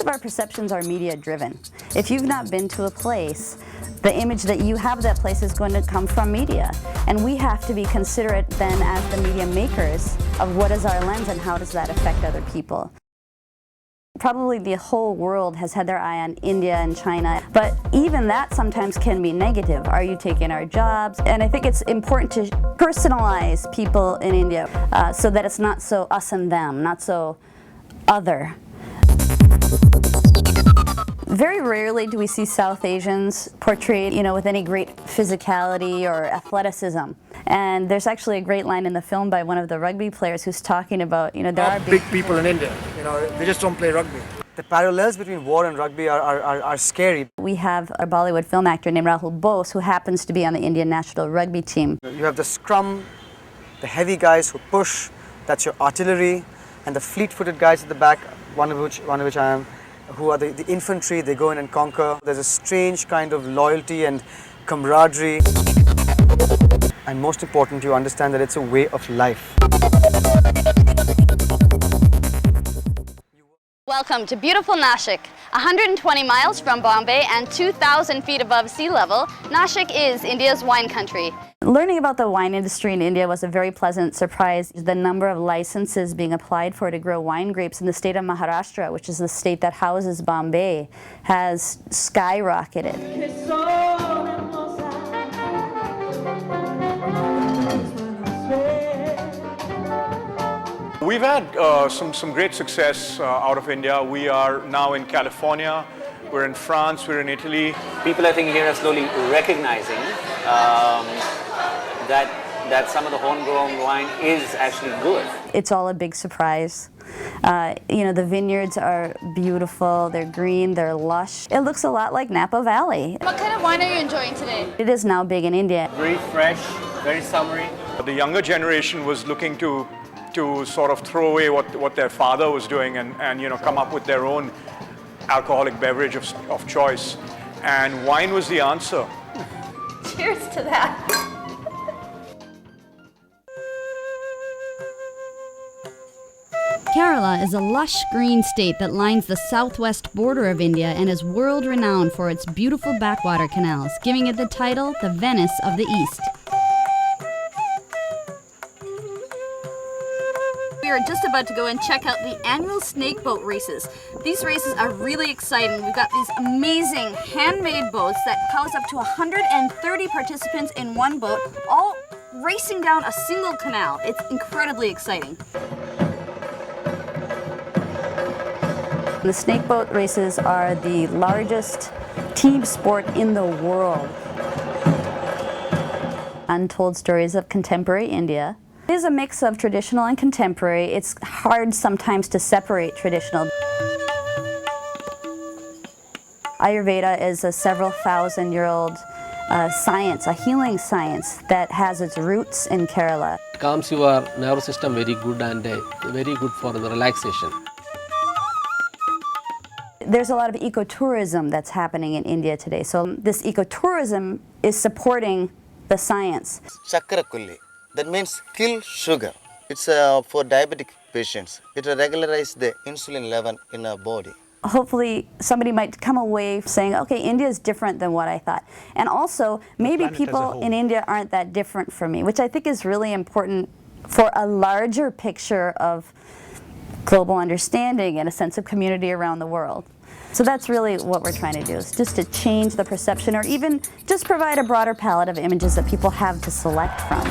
of our perceptions are media driven. If you've not been to a place, the image that you have of that place is going to come from media. And we have to be considerate then as the media makers of what is our lens and how does that affect other people. Probably the whole world has had their eye on India and China, but even that sometimes can be negative. Are you taking our jobs? And I think it's important to personalize people in India so that it's not so us and them, not so other. Very rarely do we see South Asians portrayed, with any great physicality or athleticism. And there's actually a great line in the film by one of the rugby players who's talking about, there are big people in India. They just don't play rugby. The parallels between war and rugby are scary. We have a Bollywood film actor named Rahul Bose who happens to be on the Indian national rugby team. You have the scrum, the heavy guys who push, that's your artillery, and the fleet-footed guys at the back, one of which I am, who are the infantry. They go in and conquer. There's a strange kind of loyalty and camaraderie. And most important, you understand that it's a way of life. Welcome to beautiful Nashik. 120 miles from Bombay and 2,000 feet above sea level, Nashik is India's wine country. Learning about the wine industry in India was a very pleasant surprise. The number of licenses being applied for to grow wine grapes in the state of Maharashtra, which is the state that houses Bombay, has skyrocketed. We've had some great success out of India. We are now in California, we're in France, we're in Italy. People I think here are slowly recognizing that some of the homegrown wine is actually good. It's all a big surprise. The vineyards are beautiful, they're green, they're lush. It looks a lot like Napa Valley. What kind of wine are you enjoying today? It is now big in India. Very fresh, very summery. The younger generation was looking to sort of throw away what their father was doing and come up with their own alcoholic beverage of choice. And wine was the answer. Cheers to that. Kerala is a lush green state that lines the southwest border of India and is world-renowned for its beautiful backwater canals, giving it the title, the Venice of the East. We are just about to go and check out the annual snake boat races. These races are really exciting. We've got these amazing handmade boats that house up to 130 participants in one boat, all racing down a single canal. It's incredibly exciting. The snake boat races are the largest team sport in the world. Untold stories of contemporary India. It is a mix of traditional and contemporary. It's hard sometimes to separate traditional. Ayurveda is a several thousand-year-old science, a healing science that has its roots in Kerala. It calms your nervous system very good and very good for the relaxation. There's a lot of ecotourism that's happening in India today. So this ecotourism is supporting the science. Chakrakulli, that means kill sugar. It's for diabetic patients. It regularizes the insulin level in our body. Hopefully somebody might come away saying, okay, India is different than what I thought. And also, maybe people in India aren't that different from me, which I think is really important for a larger picture of global understanding and a sense of community around the world. So that's really what we're trying to do, is just to change the perception or even just provide a broader palette of images that people have to select from.